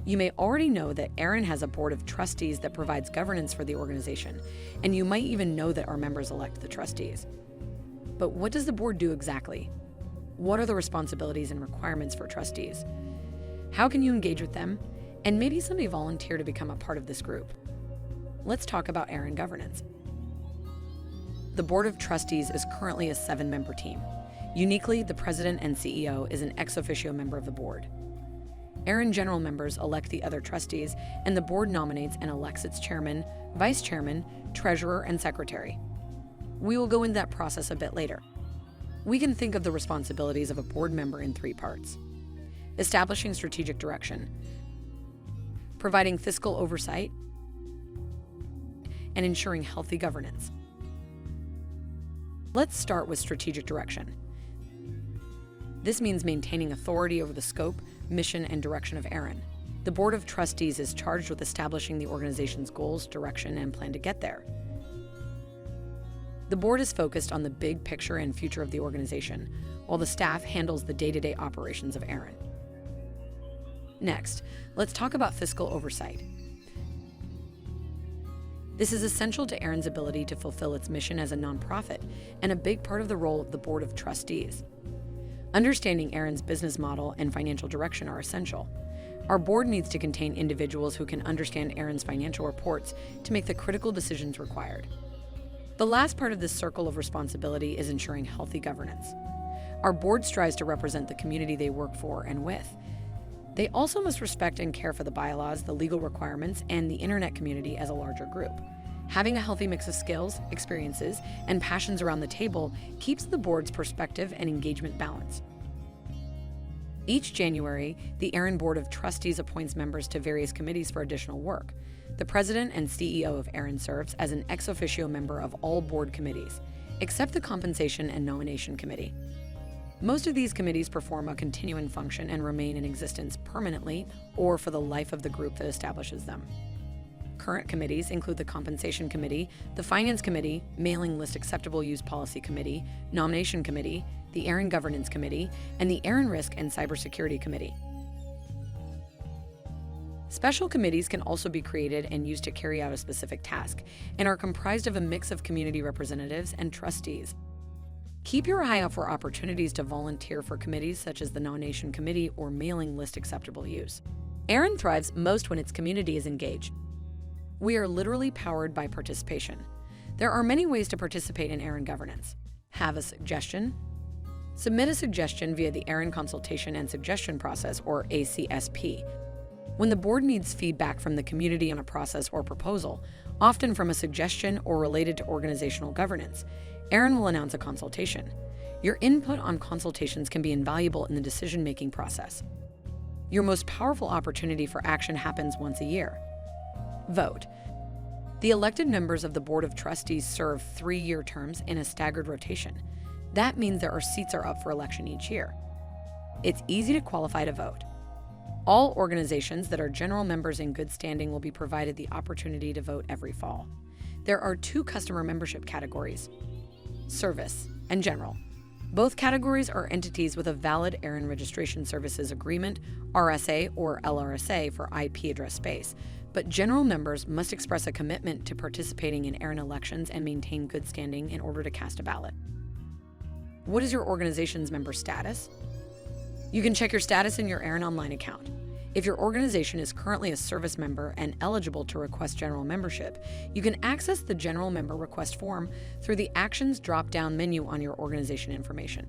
You may already know that ARIN has a board of trustees that provides governance for the organization, and you might even know that our members elect the trustees. But what does the board do exactly? What are the responsibilities and requirements for trustees? How can you engage with them? And maybe somebody volunteer to become a part of this group. Let's talk about ARIN governance. The Board of Trustees is currently a 7-member team. Uniquely, the president and CEO is an ex officio member of the board. ARIN general members elect the other trustees, and the board nominates and elects its chairman, vice chairman, treasurer, and secretary. We will go into that process a bit later. We can think of the responsibilities of a board member in 3 parts: establishing strategic direction, providing fiscal oversight, and ensuring healthy governance. Let's start with strategic direction. This means maintaining authority over the scope, mission, and direction of ARIN. The Board of Trustees is charged with establishing the organization's goals, direction, and plan to get there. The board is focused on the big picture and future of the organization, while the staff handles the day-to-day operations of ARIN. Next, let's talk about fiscal oversight. This is essential to ARIN's ability to fulfill its mission as a nonprofit and a big part of the role of the Board of Trustees. Understanding ARIN's business model and financial direction are essential. Our board needs to contain individuals who can understand ARIN's financial reports to make the critical decisions required. The last part of this circle of responsibility is ensuring healthy governance. Our board strives to represent the community they work for and with. They also must respect and care for the bylaws, the legal requirements, and the internet community as a larger group. Having a healthy mix of skills, experiences, and passions around the table keeps the board's perspective and engagement balanced. Each January, the ARIN Board of Trustees appoints members to various committees for additional work. The president and CEO of ARIN serves as an ex officio member of all board committees, except the Compensation and Nomination Committee. Most of these committees perform a continuing function and remain in existence permanently or for the life of the group that establishes them. Current committees include the Compensation Committee, the Finance Committee, Mailing List Acceptable Use Policy Committee, Nomination Committee, the ARIN Governance Committee, and the ARIN Risk and Cybersecurity Committee. Special committees can also be created and used to carry out a specific task and are comprised of a mix of community representatives and trustees. Keep your eye out for opportunities to volunteer for committees such as the Nomination Committee or Mailing List Acceptable Use. ARIN thrives most when its community is engaged. We are literally powered by participation. There are many ways to participate in ARIN governance. Have a suggestion? Submit a suggestion via the ARIN Consultation and Suggestion Process, or ACSP. When the board needs feedback from the community on a process or proposal, often from a suggestion or related to organizational governance, ARIN will announce a consultation. Your input on consultations can be invaluable in the decision-making process. Your most powerful opportunity for action happens once a year. Vote. The elected members of the Board of Trustees serve 3-year terms in a staggered rotation. That means their seats are up for election each year. It's easy to qualify to vote. All organizations that are general members in good standing will be provided the opportunity to vote every fall. There are 2 customer membership categories: service and general. Both categories are entities with a valid ARIN Registration Services Agreement, RSA or LRSA for IP address space, but general members must express a commitment to participating in ARIN elections and maintain good standing in order to cast a ballot. What is your organization's member status? You can check your status in your ARIN Online account. If your organization is currently a service member and eligible to request general membership, you can access the General Member Request form through the Actions drop-down menu on your organization information.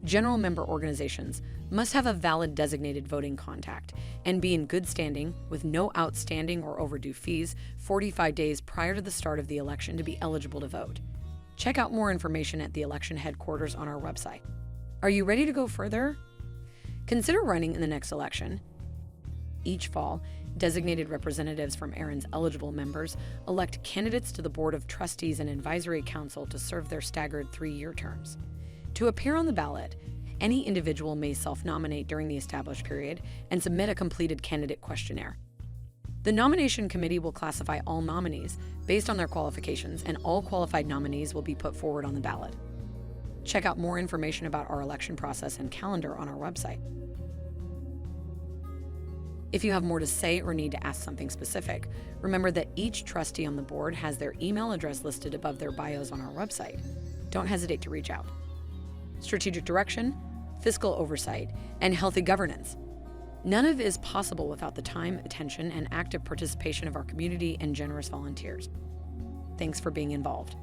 General member organizations must have a valid designated voting contact and be in good standing with no outstanding or overdue fees 45 days prior to the start of the election to be eligible to vote. Check out more information at the election headquarters on our website. Are you ready to go further? Consider running in the next election. Each fall, designated representatives from ARIN's eligible members elect candidates to the Board of Trustees and Advisory Council to serve their staggered 3-year terms. To appear on the ballot, any individual may self-nominate during the established period and submit a completed candidate questionnaire. The Nomination Committee will classify all nominees based on their qualifications, and all qualified nominees will be put forward on the ballot. Check out more information about our election process and calendar on our website. If you have more to say or need to ask something specific, remember that each trustee on the board has their email address listed above their bios on our website. Don't hesitate to reach out. Strategic direction, fiscal oversight, and healthy governance. None of it is possible without the time, attention, and active participation of our community and generous volunteers. Thanks for being involved.